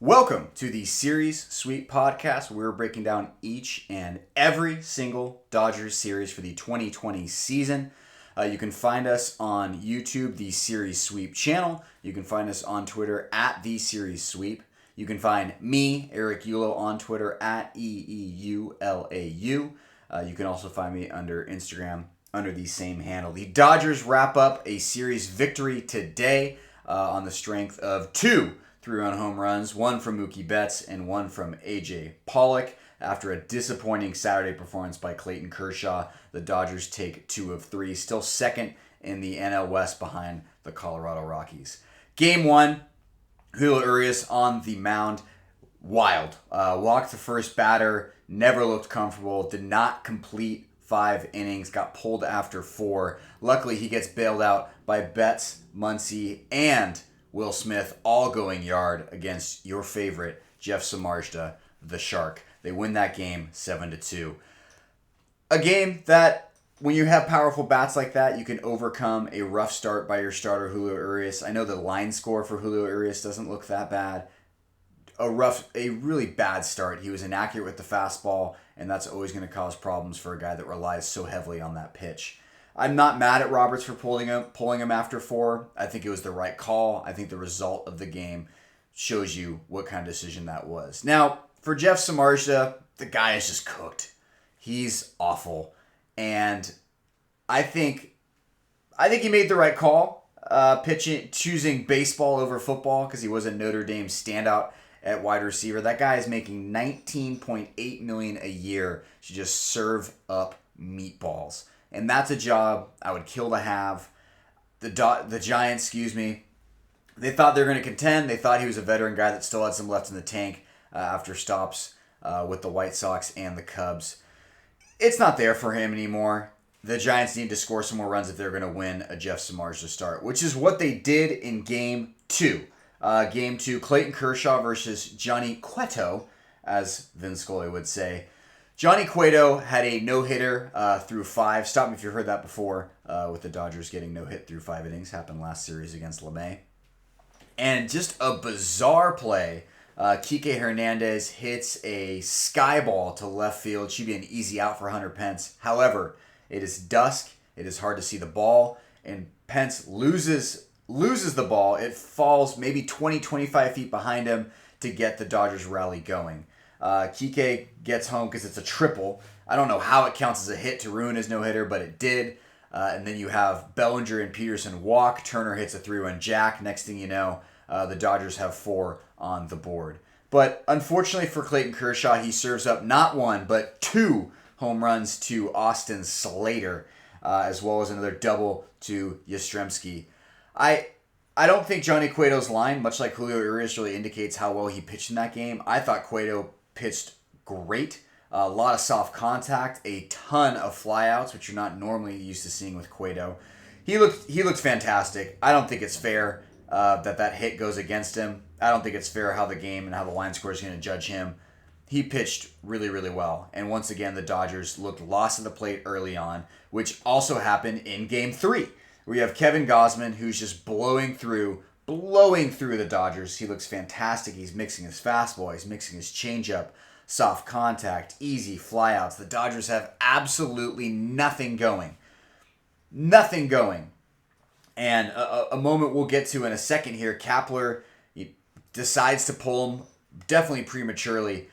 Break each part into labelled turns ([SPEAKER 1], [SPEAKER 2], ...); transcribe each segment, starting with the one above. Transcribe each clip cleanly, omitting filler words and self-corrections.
[SPEAKER 1] Welcome to the Series Sweep podcast. We're breaking down each and every single Dodgers series for the 2020 season. You can find us on YouTube, the Series Sweep channel. You can find us on Twitter at the Series Sweep. You can find me, Eric Eulau, on Twitter at EEULAU. You can also find me under Instagram under the same handle. The Dodgers wrap up a series victory today on the strength of two 3-run home runs, one from Mookie Betts and one from A.J. Pollock. After a disappointing Saturday performance by Clayton Kershaw, the Dodgers take 2 of 3, still second in the NL West behind the Colorado Rockies. Game 1, Julio Urias on the mound, wild. Walked the first batter, never looked comfortable, did not complete 5 innings, got pulled after 4. Luckily, he gets bailed out by Betts, Muncy, and Will Smith, all going yard against your favorite, Jeff Samardzija, the Shark. They win that game 7-2. A game that, when you have powerful bats like that, you can overcome a rough start by your starter, Julio Urias. I know the line score for Julio Urias doesn't look that bad. A really bad start. He was inaccurate with the fastball, and that's always going to cause problems for a guy that relies so heavily on that pitch. I'm not mad at Roberts for pulling him after 4. I think it was the right call. I think the result of the game shows you what kind of decision that was. Now, for Jeff Samardzija, the guy is just cooked. He's awful. And I think he made the right call, choosing baseball over football because he was a Notre Dame standout at wide receiver. That guy is making $19.8 million a year to just serve up meatballs. And that's a job I would kill to have. The Giants, they thought they were going to contend. They thought he was a veteran guy that still had some left in the tank after stops with the White Sox and the Cubs. It's not there for him anymore. The Giants need to score some more runs if they're going to win a Jeff Samardzija start, which is what they did in Game 2. Game 2, Clayton Kershaw versus Johnny Cueto, as Vince Scully would say. Johnny Cueto had a no-hitter through 5. Stop me if you've heard that before, with the Dodgers getting no-hit through 5 innings. Happened last series against LeMay. And just a bizarre play. Kike Hernandez hits a sky ball to left field. Should be an easy out for Hunter Pence. However, it is dusk. It is hard to see the ball. And Pence loses the ball. It falls maybe 20, 25 feet behind him to get the Dodgers rally going. Kike gets home because it's a triple. I don't know how it counts as a hit to ruin his no-hitter, but it did. And then you have Bellinger and Peterson walk. Turner hits a 3-run jack. Next thing you know, the Dodgers have 4 on the board. But unfortunately for Clayton Kershaw, he serves up not 1, but 2 home runs to Austin Slater, as well as another double to Yastrzemski. I don't think Johnny Cueto's line, much like Julio Urias, really indicates how well he pitched in that game. I thought Cueto pitched great. A lot of soft contact, a ton of flyouts, which you're not normally used to seeing with Cueto. He looked fantastic. I don't think it's fair that hit goes against him. I don't think it's fair how the game and how the line score is going to judge him. He pitched really, really well. And once again, the Dodgers looked lost at the plate early on, which also happened in Game 3. We have Kevin Gausman, who's just blowing through the Dodgers. He looks fantastic. He's mixing his fastball. He's mixing his changeup, soft contact, easy flyouts. The Dodgers have absolutely nothing going. Nothing going. And a moment we'll get to in a second here. Kapler decides to pull him definitely prematurely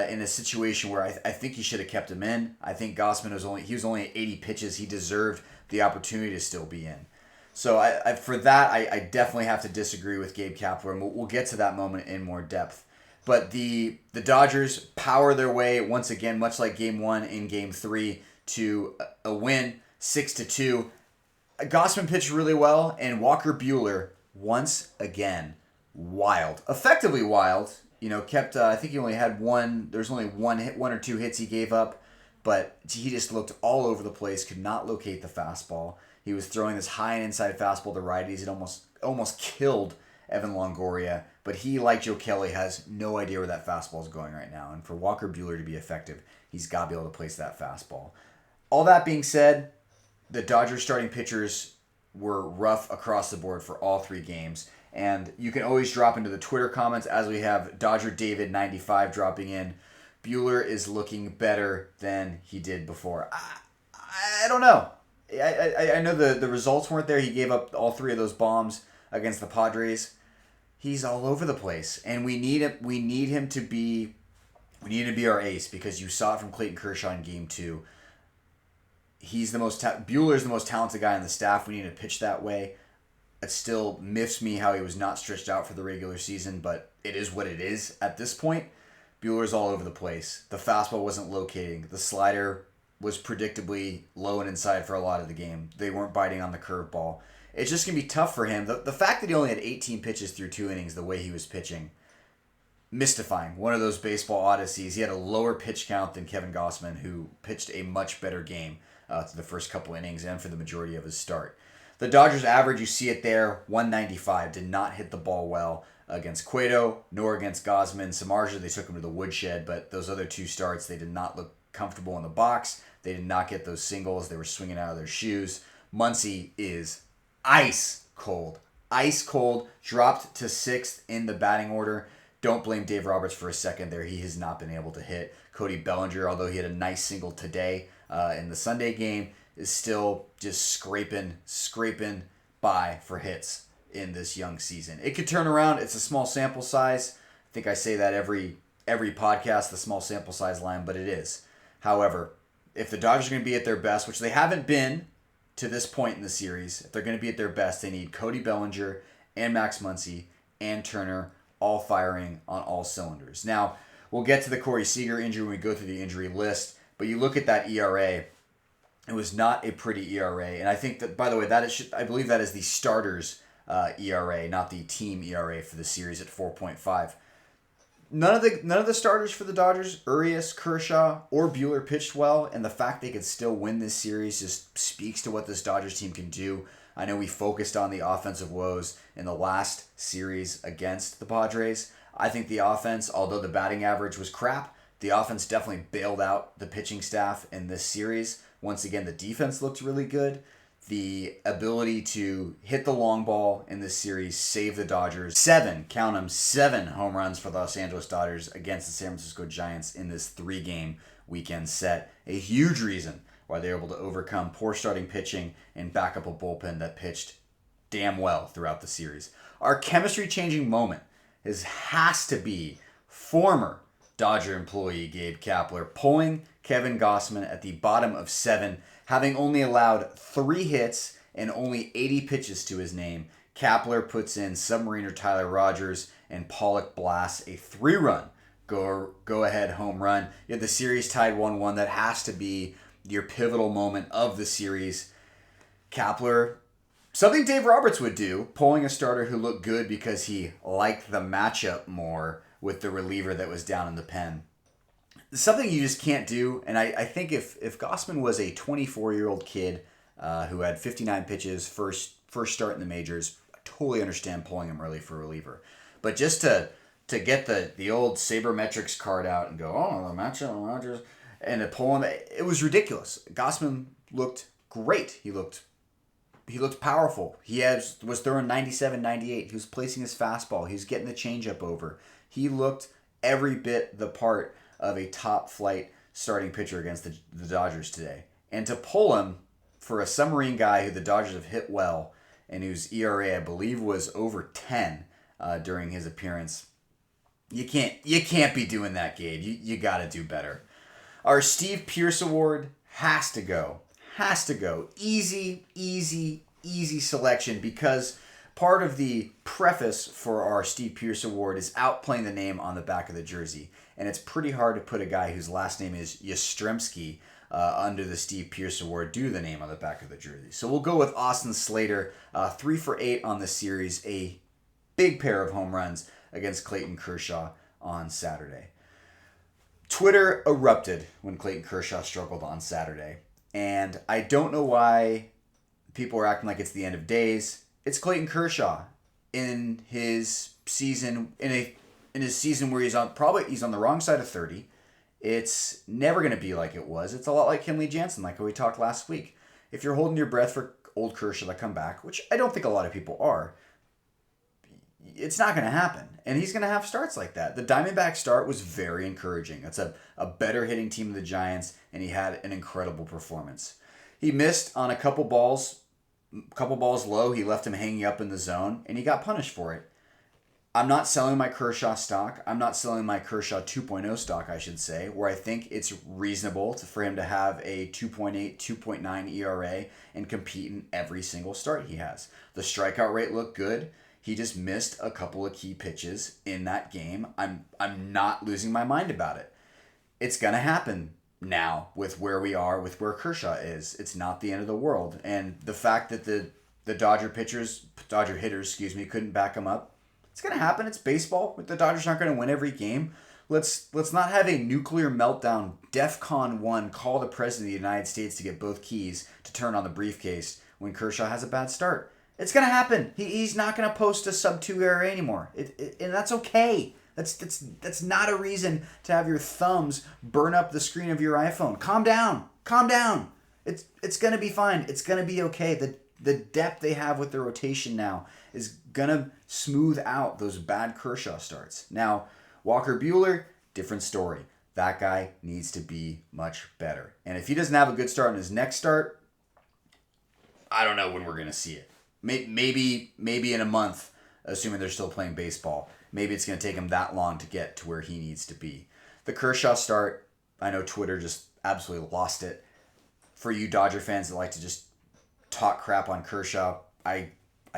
[SPEAKER 1] in a situation where I think he should have kept him in. I think Gausman was only at 80 pitches. He deserved the opportunity to still be in. So for that, I definitely have to disagree with Gabe Kapler, and we'll get to that moment in more depth. But the Dodgers power their way once again, much like Game 1 in Game 3, to a win, 6-2. Gausman pitched really well, and Walker Buehler, once again, wild. Effectively wild. Kept, I think he only had one, there's only one or two hits he gave up, but he just looked all over the place, could not locate the fastball. He was throwing this high and inside fastball to righties. It almost killed Evan Longoria, but he, like Joe Kelly, has no idea where that fastball is going right now. And for Walker Buehler to be effective, he's got to be able to place that fastball. All that being said, the Dodgers starting pitchers were rough across the board for all 3 games. And you can always drop into the Twitter comments, as we have Dodger David 95 dropping in. Buehler is looking better than he did before. I don't know. I know the results weren't there. He gave up all 3 of those bombs against the Padres. He's all over the place, and we need him. We need him to be. We need to be our ace, because you saw it from Clayton Kershaw in Game 2. He's the most. Buehler's the most talented guy on the staff. We need to pitch that way. It still miffs me how he was not stretched out for the regular season, but it is what it is at this point. Buehler's all over the place. The fastball wasn't locating. The slider was predictably low and inside for a lot of the game. They weren't biting on the curveball. It's just going to be tough for him. The fact that he only had 18 pitches through 2 innings, the way he was pitching, mystifying. One of those baseball odysseys. He had a lower pitch count than Kevin Gausman, who pitched a much better game to the first couple innings and for the majority of his start. The Dodgers average, you see it there, 195. Did not hit the ball well against Cueto, nor against Gausman. Samardzija, they took him to the woodshed, but those other 2 starts, they did not look comfortable in the box. They did not get those singles. They were swinging out of their shoes. Muncy is ice cold. Ice cold. Dropped to 6th in the batting order. Don't blame Dave Roberts for a second there. He has not been able to hit. Cody Bellinger, although he had a nice single today in the Sunday game, is still just scraping by for hits in this young season. It could turn around. It's a small sample size. I think I say that every podcast, the small sample size line, but it is. However, if the Dodgers are going to be at their best, which they haven't been to this point in the series, if they're going to be at their best, they need Cody Bellinger and Max Muncy and Turner all firing on all cylinders. Now, we'll get to the Corey Seager injury when we go through the injury list, but you look at that ERA, it was not a pretty ERA. And I think that, by the way, I believe that is the starters' ERA, not the team ERA for the series at 4.5. None of the starters for the Dodgers, Urias, Kershaw, or Buehler pitched well, and the fact they could still win this series just speaks to what this Dodgers team can do. I know we focused on the offensive woes in the last series against the Padres. I think the offense, although the batting average was crap, the offense definitely bailed out the pitching staff in this series. Once again, the defense looked really good. The ability to hit the long ball in this series saved the Dodgers. 7 home runs for the Los Angeles Dodgers against the San Francisco Giants in this 3-game weekend set. A huge reason why they were able to overcome poor starting pitching and back up a bullpen that pitched damn well throughout the series. Our chemistry-changing moment has to be former Dodger employee Gabe Kapler pulling Kevin Gausman at the bottom of 7, having only allowed 3 hits and only 80 pitches to his name. Kapler puts in submariner Tyler Rogers, and Pollock blasts a 3-run go-ahead home run. You have the series tied 1-1. That has to be your pivotal moment of the series. Kapler, something Dave Roberts would do, pulling a starter who looked good because he liked the matchup more with the reliever that was down in the pen. Something you just can't do, and I think if Gausman was a 24-year-old kid who had 59 pitches, first start in the majors, I totally understand pulling him early for a reliever. But just to get the old sabermetrics card out and go, oh, the matchup, Rogers, and to pull him, it was ridiculous. Gausman looked great. He looked powerful. He was throwing 97, 98. He was placing his fastball. He was getting the changeup over. He looked every bit the part of a top-flight starting pitcher against the Dodgers today. And to pull him for a submarine guy who the Dodgers have hit well and whose ERA, I believe, was over 10 during his appearance, you can't be doing that, Gabe. You got to do better. Our Steve Pearce Award has to go. Easy selection, because part of the preface for our Steve Pearce Award is outplaying the name on the back of the jersey. And it's pretty hard to put a guy whose last name is Yastrzemski under the Steve Pearce Award due to the name on the back of the jersey. So we'll go with Austin Slater, 3 for 8 on the series, a big pair of home runs against Clayton Kershaw on Saturday. Twitter erupted when Clayton Kershaw struggled on Saturday. And I don't know why people are acting like it's the end of days. It's Clayton Kershaw in his season where he's on the wrong side of 30. It's never going to be like it was. It's a lot like Kenley Jansen, like we talked last week. If you're holding your breath for old Kershaw to come back, which I don't think a lot of people are, it's not going to happen. And he's going to have starts like that. The Diamondback start was very encouraging. It's a better hitting team than the Giants, and he had an incredible performance. He missed on a couple balls low. He left him hanging up in the zone, and he got punished for it. I'm not selling my Kershaw stock. I'm not selling my Kershaw 2.0 stock, I should say, where I think it's reasonable for him to have a 2.8, 2.9 ERA and compete in every single start he has. The strikeout rate looked good. He just missed a couple of key pitches in that game. I'm not losing my mind about it. It's going to happen now with where we are, with where Kershaw is. It's not the end of the world. And the fact that the Dodger hitters, couldn't back him up, it's going to happen. It's baseball. The Dodgers aren't going to win every game. Let's not have a nuclear meltdown, DEFCON 1, call the President of the United States to get both keys to turn on the briefcase when Kershaw has a bad start. It's going to happen. He's not going to post a sub-2 ERA anymore. And that's okay. That's not a reason to have your thumbs burn up the screen of your iPhone. Calm down. Calm down. It's going to be fine. It's going to be okay. The depth they have with their rotation now is going to smooth out those bad Kershaw starts. Now, Walker Buehler, different story. That guy needs to be much better. And if he doesn't have a good start in his next start, I don't know when we're going to see it. Maybe in a month, assuming they're still playing baseball. Maybe it's going to take him that long to get to where he needs to be. The Kershaw start, I know Twitter just absolutely lost it. For you Dodger fans that like to just talk crap on Kershaw, I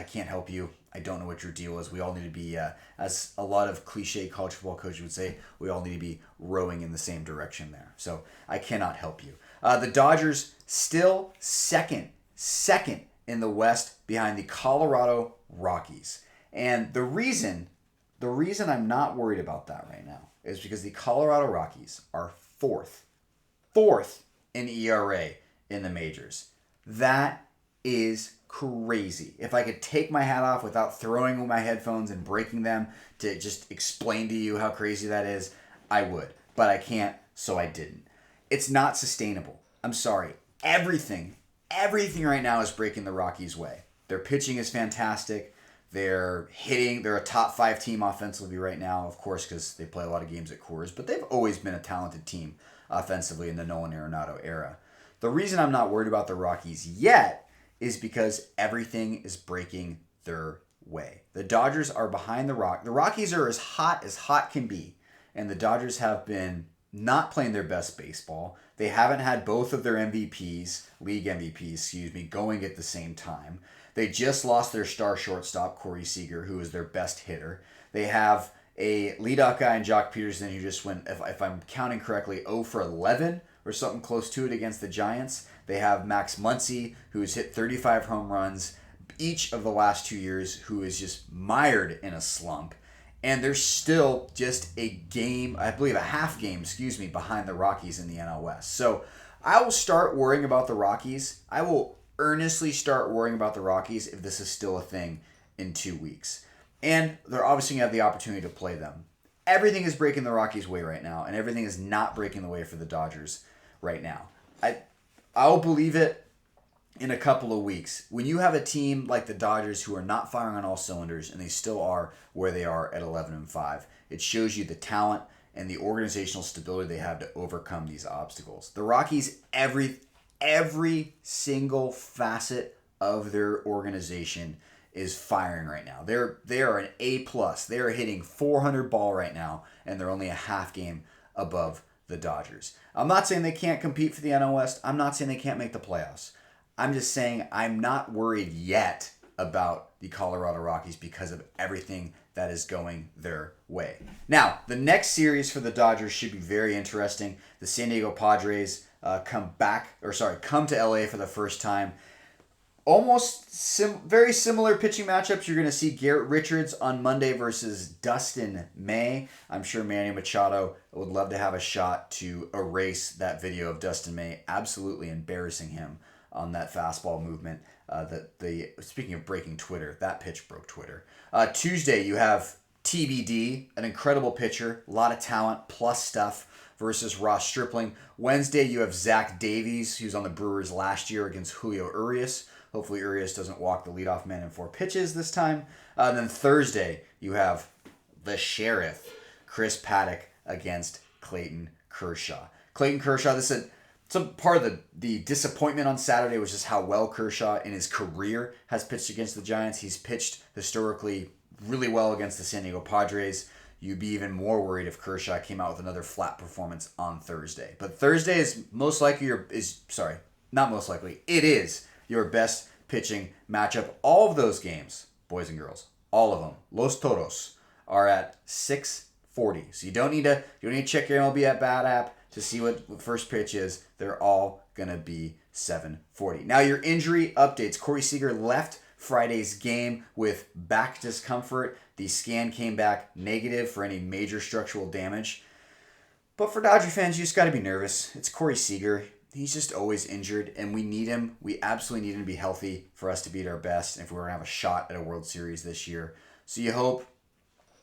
[SPEAKER 1] can't help you. I don't know what your deal is. We all need to be, as a lot of cliche college football coaches would say, we all need to be rowing in the same direction there. So I cannot help you. The Dodgers still second in the West behind the Colorado Rockies. And the reason I'm not worried about that right now is because the Colorado Rockies are fourth in ERA in the majors. That is crazy. If I could take my hat off without throwing my headphones and breaking them to just explain to you how crazy that is, I would. But I can't, so I didn't. It's not sustainable. I'm sorry. Everything right now is breaking the Rockies' way. Their pitching is fantastic. They're a top 5 team offensively right now, of course, because they play a lot of games at Coors, but they've always been a talented team offensively in the Nolan Arenado era. The reason I'm not worried about the Rockies yet is because everything is breaking their way. The Dodgers are behind the Rockies. The Rockies are as hot can be, and the Dodgers have been not playing their best baseball. They haven't had both of their league MVPs, going at the same time. They just lost their star shortstop, Corey Seager, who is their best hitter. They have a leadoff guy in Jock Peterson who just went, if I'm counting correctly, 0 for 11 or something close to it against the Giants. They have Max Muncy, who's hit 35 home runs each of the last 2 years, who is just mired in a slump. And they're still just a half game, behind the Rockies in the NL West. So I will start worrying about the Rockies. I will earnestly start worrying about the Rockies if this is still a thing in 2 weeks. And they're obviously going to have the opportunity to play them. Everything is breaking the Rockies' way right now, and everything is not breaking the way for the Dodgers right now. I'll believe it in a couple of weeks. When you have a team like the Dodgers who are not firing on all cylinders, and they still are where they are at 11-5, it shows you the talent and the organizational stability they have to overcome these obstacles. The Rockies, every single facet of their organization is firing right now. They are an A+. They are hitting 400 ball right now, and they're only a half game above the Dodgers. I'm not saying they can't compete for the NL West. I'm not saying they can't make the playoffs. I'm just saying I'm not worried yet about the Colorado Rockies because of everything that is going their way. Now, the next series for the Dodgers should be very interesting. The San Diego Padres come to LA for the first time. Very similar pitching matchups. You're going to see Garrett Richards on Monday versus Dustin May. I'm sure Manny Machado would love to have a shot to erase that video of Dustin May absolutely embarrassing him on that fastball movement. Speaking of breaking Twitter, that pitch broke Twitter. Tuesday, you have TBD, an incredible pitcher, a lot of talent, plus stuff, versus Ross Stripling. Wednesday, you have Zach Davies, who's on the Brewers last year, against Julio Urias, Hopefully Urias doesn't walk the leadoff man in 4 pitches this time. Then Thursday, you have the Sheriff, Chris Paddock against Clayton Kershaw. Clayton Kershaw, this is some part of the disappointment on Saturday was just how well Kershaw in his career has pitched against the Giants. He's pitched historically really well against the San Diego Padres. You'd be even more worried if Kershaw came out with another flat performance on Thursday. But Thursday is most likely it is your best pitching matchup. All of those games, boys and girls, all of them, Los Toros, are at 640. So you don't need to check your MLB at Bat app to see what first pitch is. They're all gonna be 740. Now your injury updates. Corey Seager left Friday's game with back discomfort. The scan came back negative for any major structural damage. But for Dodger fans, you just got to be nervous. It's Corey Seager. He's just always injured, and we need him. We absolutely need him to be healthy for us to be at our best if we're going to have a shot at a World Series this year. So you hope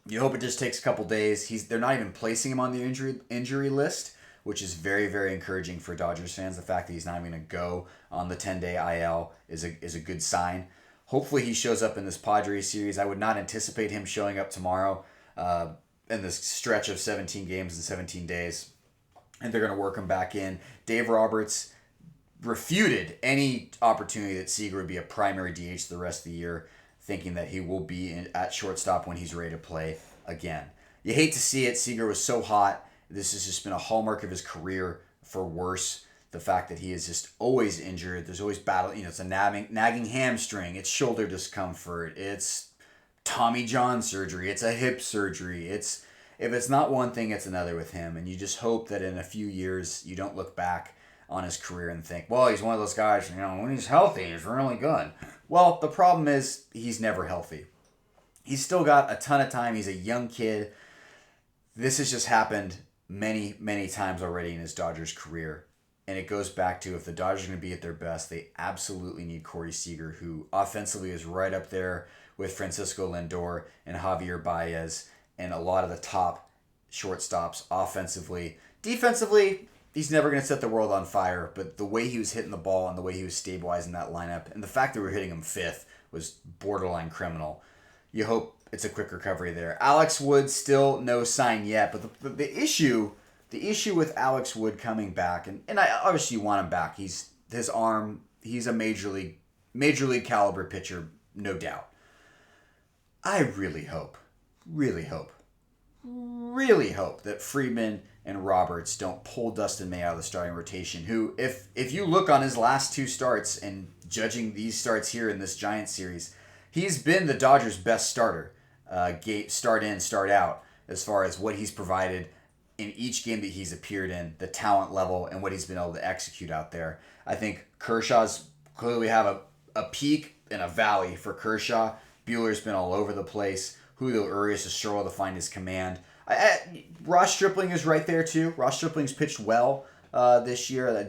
[SPEAKER 1] it just takes a couple days. They're not even placing him on the injury list, which is very, very encouraging for Dodgers fans. The fact that he's not even going to go on the 10-day IL is a good sign. Hopefully he shows up in this Padres series. I would not anticipate him showing up tomorrow in this stretch of 17 games in 17 days. And they're going to work him back in. Dave Roberts refuted any opportunity that Seager would be a primary DH the rest of the year, thinking that he will be at shortstop when he's ready to play again. You hate to see it. Seager was so hot. This has just been a hallmark of his career for worse. The fact that he is just always injured. There's always battle. It's a nagging hamstring. It's shoulder discomfort. It's Tommy John surgery. It's a hip surgery. If it's not one thing, it's another with him. And you just hope that in a few years, you don't look back on his career and think, well, he's one of those guys, when he's healthy, he's really good. Well, the problem is he's never healthy. He's still got a ton of time. He's a young kid. This has just happened many, many times already in his Dodgers career. And it goes back to if the Dodgers are going to be at their best, they absolutely need Corey Seager, who offensively is right up there with Francisco Lindor and Javier Baez and a lot of the top shortstops offensively. Defensively, he's never going to set the world on fire, but the way he was hitting the ball and the way he was stabilizing that lineup and the fact that we were hitting him fifth was borderline criminal. You hope it's a quick recovery there. Alex Wood, still no sign yet, but the issue with Alex Wood coming back, and I obviously you want him back. He's a major league caliber pitcher, no doubt. I really hope that Friedman and Roberts don't pull Dustin May out of the starting rotation, who, if you look on his last 2 starts and judging these starts here in this Giants series, he's been the Dodgers' best starter, start in, start out, as far as what he's provided in each game that he's appeared in, the talent level, and what he's been able to execute out there. I think Kershaw's clearly have a peak and a valley for Kershaw. Buehler's been all over the place. Julio Urias has struggled to find his command. Ross Stripling is right there too. Ross Stripling's pitched well this year.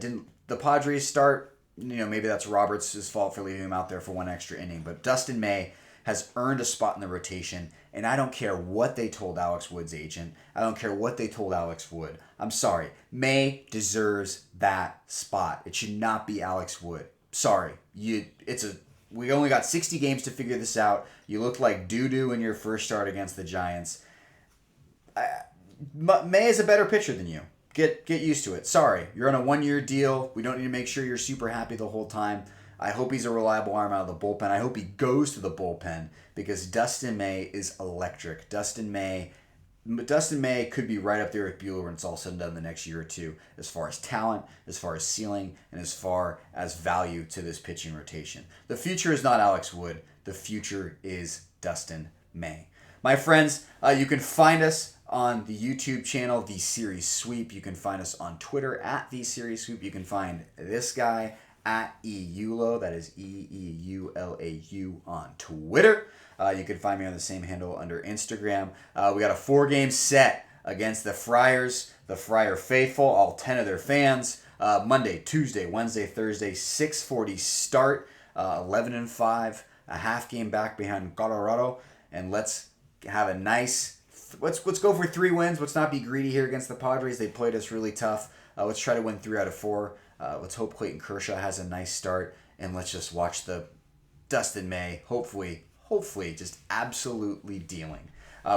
[SPEAKER 1] The Padres start, maybe that's Roberts' fault for leaving him out there for 1 extra inning. But Dustin May has earned a spot in the rotation, and I don't care what they told Alex Wood's agent. I don't care what they told Alex Wood. I'm sorry. May deserves that spot. It should not be Alex Wood. Sorry. We only got 60 games to figure this out. You looked like doo-doo in your first start against the Giants. May is a better pitcher than you. Get used to it. Sorry. You're on a 1-year deal. We don't need to make sure you're super happy the whole time. I hope he's a reliable arm out of the bullpen. I hope he goes to the bullpen because Dustin May is electric. Dustin May could be right up there with Buehler when it's all said and done the next year or two, as far as talent, as far as ceiling, and as far as value to this pitching rotation. The future is not Alex Wood. The future is Dustin May. My friends, you can find us on the YouTube channel, The Series Sweep. You can find us on Twitter at The Series Sweep. You can find this guy at EULAU, that is EEULAU on Twitter. You can find me on the same handle under Instagram. We got a 4-game set against the Friars, the Friar Faithful, all 10 of their fans. Monday, Tuesday, Wednesday, Thursday, 6:40 start, 11-5, a half game back behind Colorado, and let's have a nice. Let's go for 3 wins. Let's not be greedy here against the Padres. They played us really tough. Let's try to win 3 out of 4. Let's hope Clayton Kershaw has a nice start and let's just watch the Dustin May, hopefully, just absolutely dealing.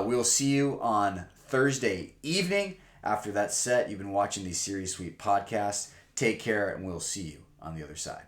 [SPEAKER 1] We will see you on Thursday evening. After that set, you've been watching the Series Sweep podcast. Take care, and we'll see you on the other side.